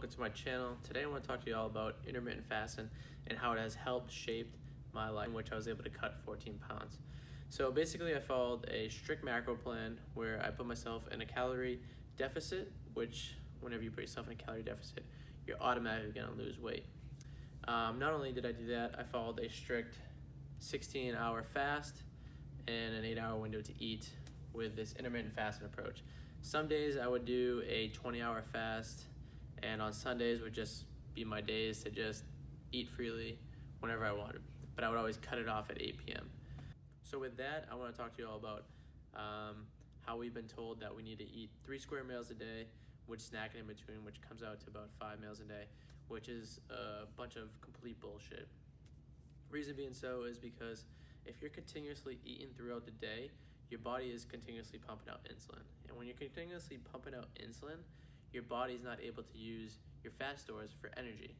welcome to my channel. Today I want to talk to you all about intermittent fasting and how it has helped shape my life, in which I was able to cut 14 pounds. So basically I followed a strict macro plan where I put myself in a calorie deficit, which whenever you put yourself in a calorie deficit, you're automatically going to lose weight. Not only did I do that, I followed a strict 16-hour fast and an 8-hour window to eat with this intermittent fasting approach. Some days I would do a 20-hour fast, and on Sundays would just be my days to just eat freely whenever I wanted. But I would always cut it off at 8 p.m. So with that, I want to talk to you all about how we've been told that we need to eat 3 square meals a day with snacking in between, which comes out to about 5 meals a day, which is a bunch of complete bullshit. Reason being so is because if you're continuously eating throughout the day, your body is continuously pumping out insulin. And when you're continuously pumping out insulin, your body's not able to use your fat stores for energy.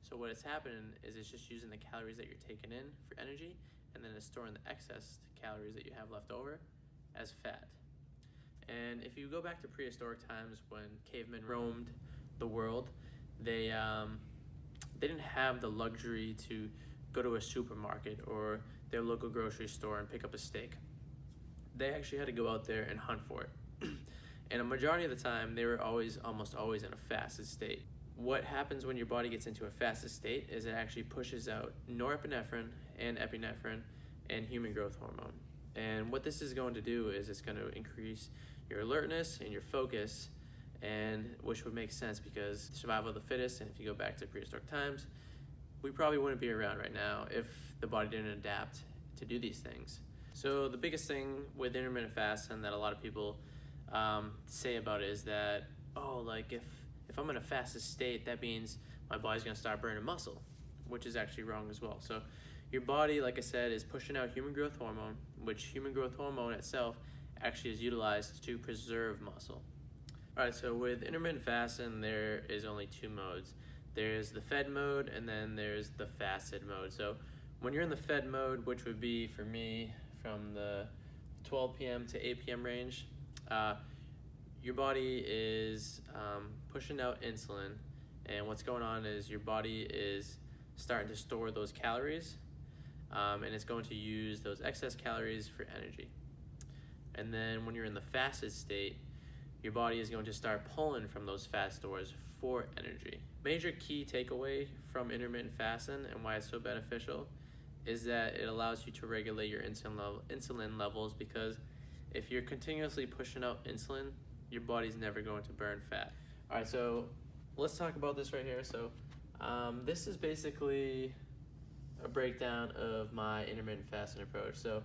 So what is happening is it's just using the calories that you're taking in for energy, and then it's storing the excess calories that you have left over as fat. And if you go back to prehistoric times when cavemen roamed the world, they didn't have the luxury to go to a supermarket or their local grocery store and pick up a steak. They actually had to go out there and hunt for it. And a majority of the time, they were almost always in a fasted state. What happens when your body gets into a fasted state is it actually pushes out norepinephrine and epinephrine and human growth hormone. And what this is going to do is it's going to increase your alertness and your focus, and which would make sense because survival of the fittest, and if you go back to prehistoric times, we probably wouldn't be around right now if the body didn't adapt to do these things. So the biggest thing with intermittent fasting that a lot of people say about it is that, oh, like if I'm in a fasted state, that means my body's gonna start burning muscle, which is actually wrong as well. So your body, like I said, is pushing out human growth hormone, which human growth hormone itself actually is utilized to preserve muscle. All right, so with intermittent fasting, there is only 2 modes. There's the fed mode, and then there's the fasted mode. So when you're in the fed mode, which would be for me from the 12 p.m. to 8 p.m. range, your body is pushing out insulin, and what's going on is your body is starting to store those calories, and it's going to use those excess calories for energy. And then when you're in the fasted state, your body is going to start pulling from those fat stores for energy. Major key takeaway from intermittent fasting and why it's so beneficial is that it allows you to regulate your insulin levels, because if you're continuously pushing out insulin, your body's never going to burn fat. All right, so let's talk about this right here. So this is basically a breakdown of my intermittent fasting approach. So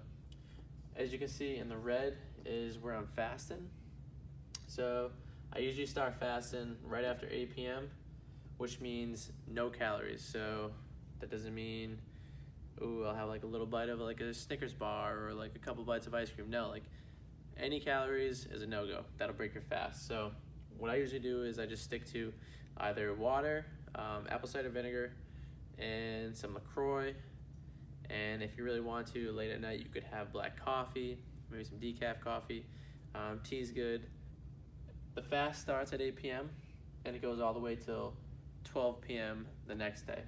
as you can see in the red is where I'm fasting. So I usually start fasting right after 8 p.m., which means no calories. So that doesn't mean, ooh, I'll have like a little bite of like a Snickers bar or like a couple bites of ice cream. No, like any calories is a no-go. That'll break your fast. So what I usually do is I just stick to either water, apple cider vinegar, and some LaCroix. And if you really want to, late at night, you could have black coffee, maybe some decaf coffee. Tea's good. The fast starts at 8 p.m. and it goes all the way till 12 p.m. the next day.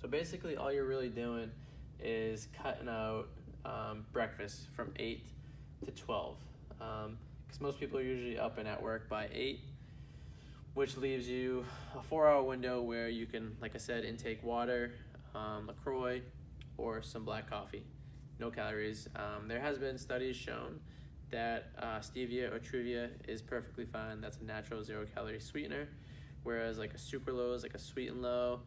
So basically all you're really doing is cutting out breakfast from 8 to 12. Because most people are usually up and at work by 8, which leaves you a 4-hour window where you can, like I said, intake water, LaCroix, or some black coffee. No calories. There has been studies shown that stevia or truvia is perfectly fine. That's a natural 0-calorie sweetener, whereas like a sucralose, like a sweet and low,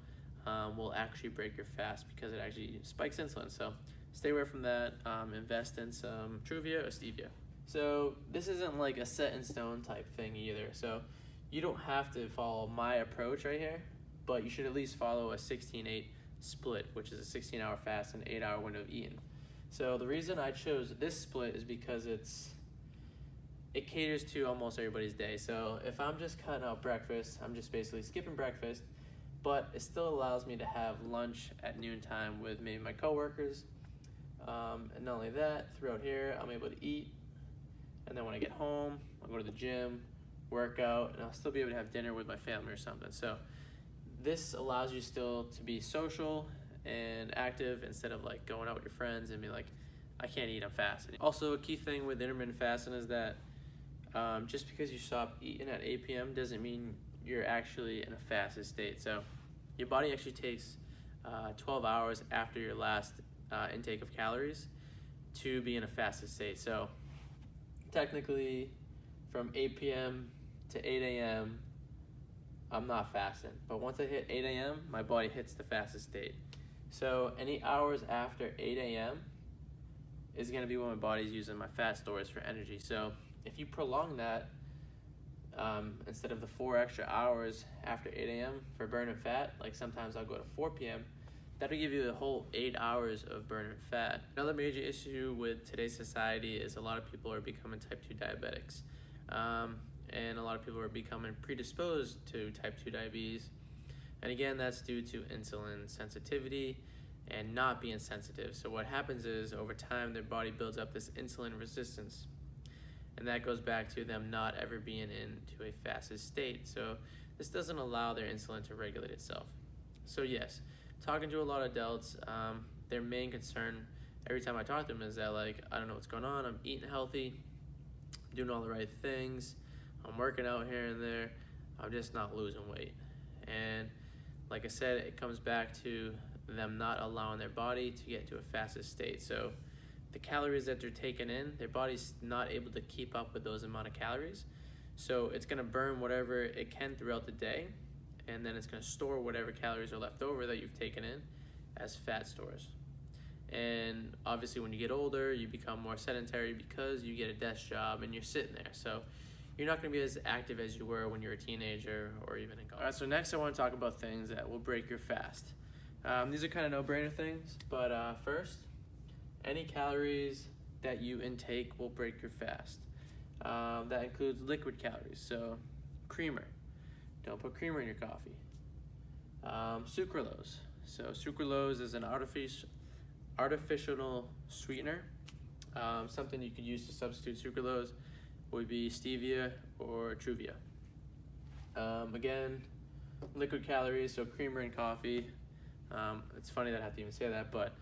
will actually break your fast because it actually spikes insulin. So stay away from that. Invest in some truvia or stevia. So this isn't like a set in stone type thing either. So you don't have to follow my approach right here, but you should at least follow a 16-8 split, which is a 16-hour fast and 8-hour window of eating. So the reason I chose this split is because it caters to almost everybody's day. So if I'm just cutting out breakfast, I'm just basically skipping breakfast, but it still allows me to have lunch at noontime with maybe my coworkers. And not only that, throughout here, I'm able to eat. And then when I get home, I'll go to the gym, work out, and I'll still be able to have dinner with my family or something. So this allows you still to be social and active instead of like going out with your friends and be like, I can't eat, I'm fasting. Also, a key thing with intermittent fasting is that just because you stop eating at 8 p.m. doesn't mean you're actually in a fasted state. So your body actually takes 12 hours after your last intake of calories to be in a fasted state. So technically from 8 p.m. to 8 a.m. I'm not fasting, but once I hit 8 a.m. my body hits the fasted state. So any hours after 8 a.m. is going to be when my body's using my fat stores for energy. So if you prolong that, instead of the 4 extra hours after 8 a.m. for burning fat, like sometimes I'll go to 4 p.m., that'll give you the whole 8 hours of burning fat. Another major issue with today's society is a lot of people are becoming type 2 diabetics. And a lot of people are becoming predisposed to type 2 diabetes. And again, that's due to insulin sensitivity and not being sensitive. So what happens is over time, their body builds up this insulin resistance. And that goes back to them not ever being into a fasted state. So this doesn't allow their insulin to regulate itself. So yes, talking to a lot of adults, their main concern every time I talk to them is that like, I don't know what's going on, I'm eating healthy, doing all the right things, I'm working out here and there, I'm just not losing weight. And like I said, it comes back to them not allowing their body to get to a fasted state. So the calories that they're taking in, their body's not able to keep up with those amount of calories. So it's gonna burn whatever it can throughout the day, and then it's gonna store whatever calories are left over that you've taken in as fat stores. And obviously when you get older, you become more sedentary because you get a desk job and you're sitting there. So you're not gonna be as active as you were when you were a teenager or even in college. All right, so next I wanna talk about things that will break your fast. These are kind of no-brainer things, but first, any calories that you intake will break your fast. That includes liquid calories, so creamer. Don't put creamer in your coffee. Sucralose. So sucralose is an artificial sweetener. Something you could use to substitute sucralose would be stevia or Truvia. Again, liquid calories, so creamer in coffee. It's funny that I have to even say that, but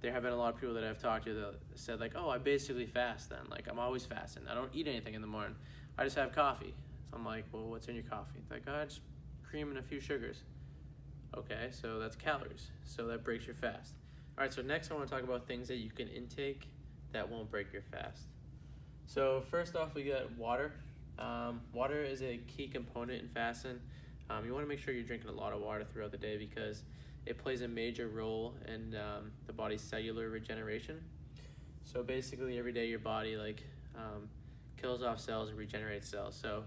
there have been a lot of people that I've talked to that said like, oh, I basically fast then. Like, I'm always fasting. I don't eat anything in the morning. I just have coffee. I'm like, well, what's in your coffee? Like, oh, just cream and a few sugars. Okay, so that's calories. So that breaks your fast. All right, so next I want to talk about things that you can intake that won't break your fast. So first off, we got water. Water is a key component in fasting. You want to make sure you're drinking a lot of water throughout the day because it plays a major role in the body's cellular regeneration. So basically every day your body kills off cells and regenerates cells. So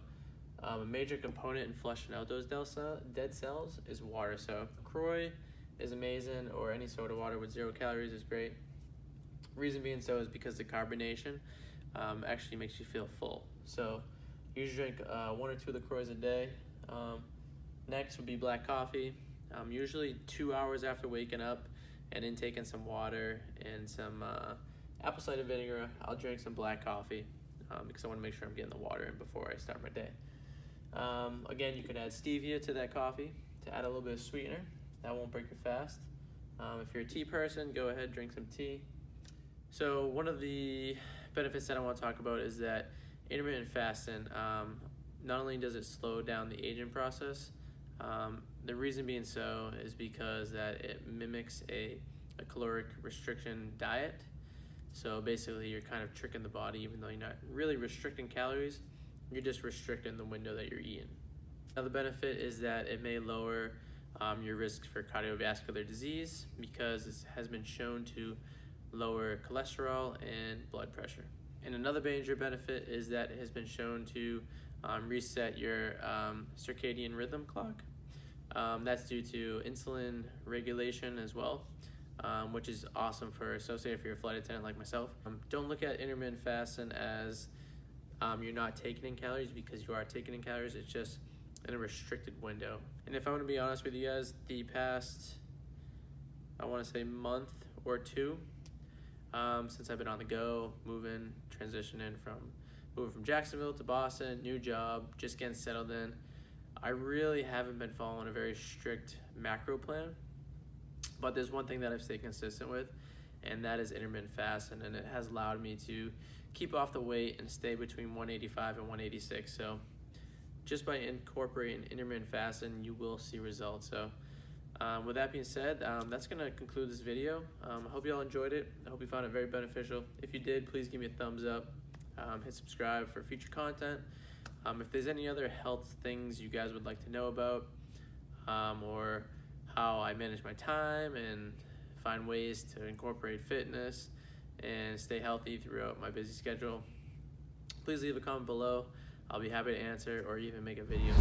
a major component in flushing out those dead cells is water. So LaCroix is amazing, or any soda water with 0 calories is great. Reason being so is because the carbonation actually makes you feel full. So you drink 1 or 2 LaCroix a day. Next would be black coffee. Usually 2 hours after waking up and then taking some water and some apple cider vinegar, I'll drink some black coffee because I want to make sure I'm getting the water in before I start my day. Again, you can add stevia to that coffee to add a little bit of sweetener. That won't break your fast. If you're a tea person, go ahead, drink some tea. So one of the benefits that I want to talk about is that intermittent fasting, not only does it slow down the aging process, the reason being so is because that it mimics a caloric restriction diet. So basically you're kind of tricking the body, even though you're not really restricting calories, you're just restricting the window that you're eating. Another benefit is that it may lower your risk for cardiovascular disease because it has been shown to lower cholesterol and blood pressure. And another major benefit is that it has been shown to reset your circadian rhythm clock. That's due to insulin regulation as well, which is awesome associated for your flight attendant like myself. Don't look at intermittent fasting as you're not taking in calories, because you are taking in calories. It's just in a restricted window. And if I'm going to be honest with you guys, the past, I want to say month or two, since I've been on the go, moving, transitioning from moving from Jacksonville to Boston, new job, just getting settled in. I really haven't been following a very strict macro plan, but there's one thing that I've stayed consistent with, and that is intermittent fasting, and it has allowed me to keep off the weight and stay between 185 and 186. So just by incorporating intermittent fasting, you will see results. So with that being said, that's going to conclude this video. I hope you all enjoyed it. I hope you found it very beneficial. If you did, please give me a thumbs up. Hit subscribe for future content. If there's any other health things you guys would like to know about, or how I manage my time and find ways to incorporate fitness and stay healthy throughout my busy schedule, please leave a comment below. I'll be happy to answer or even make a video.